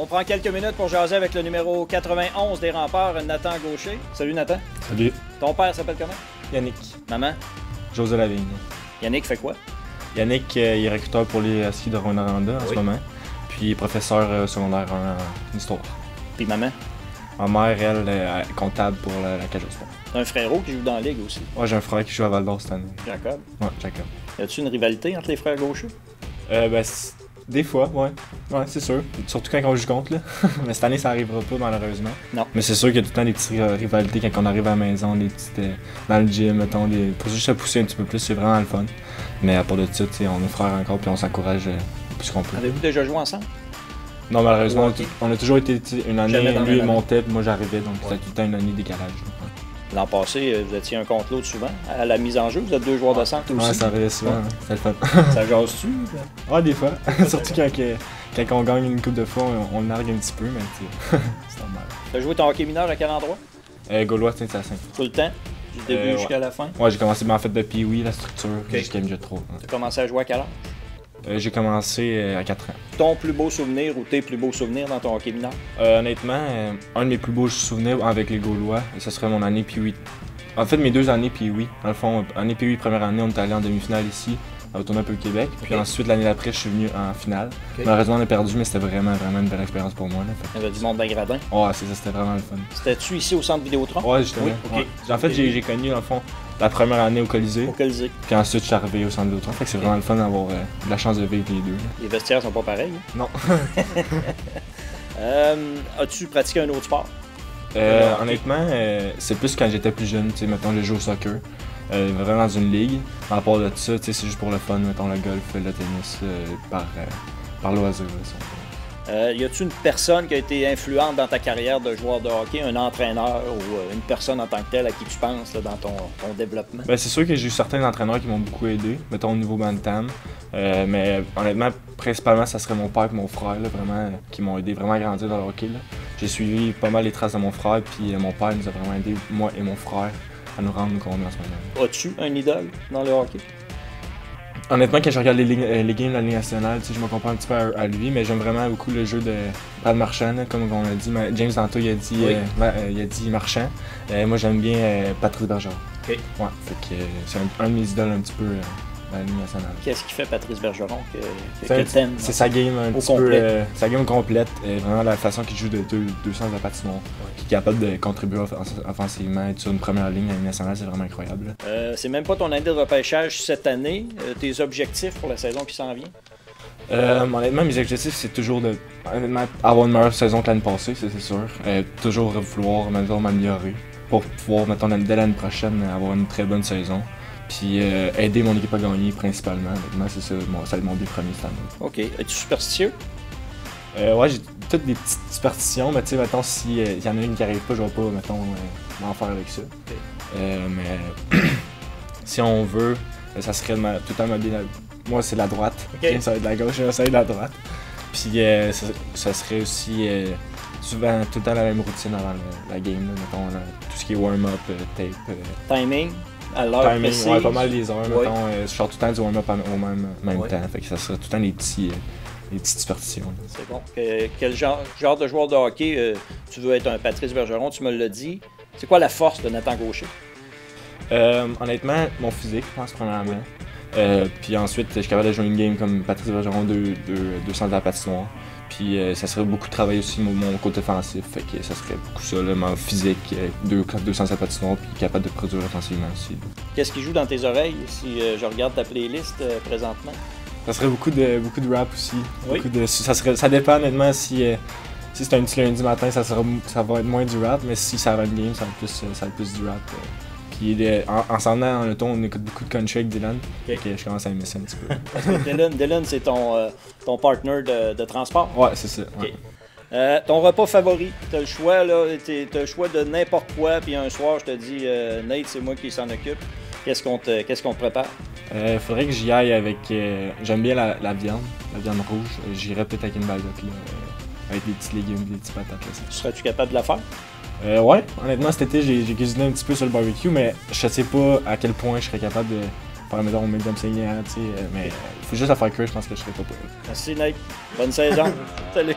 On prend quelques minutes pour jaser avec le numéro 91 des Remparts, Nathan Gaucher. Salut Nathan. Salut. Ton père s'appelle comment? Yannick. Maman? José Lavigne. Yannick fait quoi? Yannick, il est recruteur pour les skis de Rwanda en ce moment. Puis il est professeur secondaire en histoire. Puis maman? Ma mère, elle, est comptable pour la cage au sport. T'as un frérot qui joue dans la ligue aussi? Ouais, j'ai un frère qui joue à Val d'Or cette année. Jacob? Ouais, Jacob. Y a-tu une rivalité entre les frères Gaucher? Des fois, ouais. Ouais, c'est sûr. Surtout quand on joue contre, là. Mais cette année, ça arrivera pas, malheureusement. Non. Mais c'est sûr qu'il y a tout le temps des petites rivalités quand on arrive à la maison, des petites. Dans le gym, mettons, pour juste se pousser un petit peu plus, c'est vraiment le fun. Mais à part de ça, on est frères encore, puis on s'encourage le plus qu'on peut. Avez-vous déjà joué ensemble? Non, malheureusement, Okay. on a toujours été une année, lui il montait, puis moi j'arrivais, donc c'était tout le temps une année de décalage. L'an passé, vous étiez un contre l'autre souvent. À la mise en jeu, vous êtes deux joueurs de centre aussi. Ouais, ça arrivait souvent, c'était le fun. Ça jase-tu? Ouais, des fois. Surtout quand on gagne une coupe de fois, on le nargue un petit peu, mais c'est normal. T'as joué ton hockey mineur à quel endroit? Gaulois, Saint-Hyacinthe. Tout le temps? Du début jusqu'à la fin? Ouais, j'ai commencé en fait depuis la structure, jusqu'à MJ3. T'as commencé à jouer à quel âge? J'ai commencé à 4 ans. Ton plus beau souvenir ou tes plus beaux souvenirs dans ton hockey mineur? Honnêtement, un de mes plus beaux souvenirs avec les Gaulois, ce serait mon année Pee-Wee. En fait, mes 2 années Pee-Wee. Dans le fond, année Pee-Wee, première année, on est allé en demi-finale ici, on a tourné un peu au Québec. Puis ensuite, l'année d'après, je suis venu en finale. Malheureusement, on a perdu, mais c'était vraiment une belle expérience pour moi. Là. Il y avait du monde d'un gradin. Ouais, c'est ça, c'était vraiment le fun. C'était-tu ici au centre Vidéotron? Ouais, justement. Oui, ouais. En fait, j'ai connu, dans le fond, la première année au Colisée. Au Colisée. Puis ensuite, je suis arrivé au centre Vidéotron. Fait que c'est vraiment le fun d'avoir la chance de vivre les deux. Là. Les vestiaires sont pas pareils. Non. As-tu pratiqué un autre sport? Honnêtement, c'est plus quand j'étais plus jeune, tu sais, mettons, je joue au soccer, vraiment dans une ligue. À part de ça, tu sais, c'est juste pour le fun, mettons, le golf, le tennis, par loisir. Y a-tu une personne qui a été influente dans ta carrière de joueur de hockey, un entraîneur ou une personne en tant que telle à qui tu penses là, dans ton développement? Ben, c'est sûr que j'ai eu certains entraîneurs qui m'ont beaucoup aidé, mettons au niveau bantam. Mais honnêtement, principalement, ça serait mon père et mon frère, là, vraiment, qui m'ont aidé vraiment à grandir dans le hockey. Là. J'ai suivi pas mal les traces de mon frère, puis mon père nous a vraiment aidé, moi et mon frère, à nous rendre où on est en ce moment. As-tu un idole dans le hockey? Honnêtement, quand je regarde les games de la Ligue nationale, je me compare un petit peu à lui, mais j'aime vraiment beaucoup le jeu de Brad Marchand, comme on l'a dit. James Danto, il a dit Marchand. Moi, j'aime bien Patrice Bergeron. Okay. Ouais, fait que c'est un de mes idoles un petit peu dans la Ligue nationale. Qu'est-ce qui fait Patrice Bergeron que t'aimes? C'est sa game un petit peu, sa game complète, vraiment la façon qu'il joue de deux sens de la patinoire, qui est capable de contribuer offensivement, être sur une première ligne à la Ligue nationale, c'est vraiment incroyable. C'est même pas ton année de repêchage cette année, tes objectifs pour la saison qui s'en vient? Honnêtement, mes objectifs, c'est toujours avoir une meilleure saison que l'année passée, c'est sûr. Toujours vouloir m'améliorer pour pouvoir, mettons, dès l'année prochaine, avoir une très bonne saison. Puis aider mon équipe à gagner principalement. Honnêtement, c'est ça, ça va être mon but premier cette année. OK. Es-tu superstitieux? Ouais, j'ai toutes des petites superstitions, mais tu sais, mettons, s'il y en a une qui arrive pas, je vais pas, mettons, m'en faire avec ça. Okay. Mais si on veut, ça serait tout le temps m'habiller. Moi, c'est la droite. Okay. Ça va être la gauche, ça va être la droite. Puis ça serait aussi souvent tout le temps la même routine avant la game. Là, mettons, tout ce qui est warm-up, tape. Timing? À l'heure précise? Ouais, pas mal les heures. Mettons, je sors tout le temps du warm-up au même temps. Fait que ça serait tout le temps les petites superstitions. C'est bon. Quel genre de joueur de hockey tu veux être un Patrice Bergeron? Tu me l'as dit. C'est quoi la force de Nathan Gaucher? Honnêtement, mon physique, je pense, premièrement. Puis ensuite, je suis capable de jouer une game comme Patrice Bergeron, deux centres de la patinoire. Puis ça serait beaucoup de travail aussi mon côté offensif. Fait que ça serait beaucoup ça, là, mon physique, deux centres de la patinoire, puis capable de produire offensivement aussi. Qu'est-ce qui joue dans tes oreilles si je regarde ta playlist présentement? Ça serait beaucoup de rap aussi. Oui. Ça dépend honnêtement si c'est un petit lundi matin, ça va être moins du rap, mais si ça va être game, ça va être plus du rap. Puis en s'en allant en auto, on écoute beaucoup de country avec Dylan. Okay. Fait que je commence à aimer ça un petit peu. Dylan, c'est ton partner de transport? Ouais, c'est ça. Okay. Ouais. Ton repas favori, t'as le choix de n'importe quoi, puis un soir je te dis Nate, c'est moi qui s'en occupe. Qu'est-ce qu'on te prépare? Faudrait que j'y aille avec. J'aime bien la viande rouge. J'irais peut-être avec une baguette avec des petits légumes, des petites patates. Là, serais-tu capable de la faire? Ouais, honnêtement cet été j'ai cuisiné un petit peu sur le barbecue, mais je sais pas à quel point je serais capable de faire mettons, un McDonald's saignant, mais il faut juste la faire cuire, je pense que je serais pas pour. Merci Nate, bonne saison. Salut.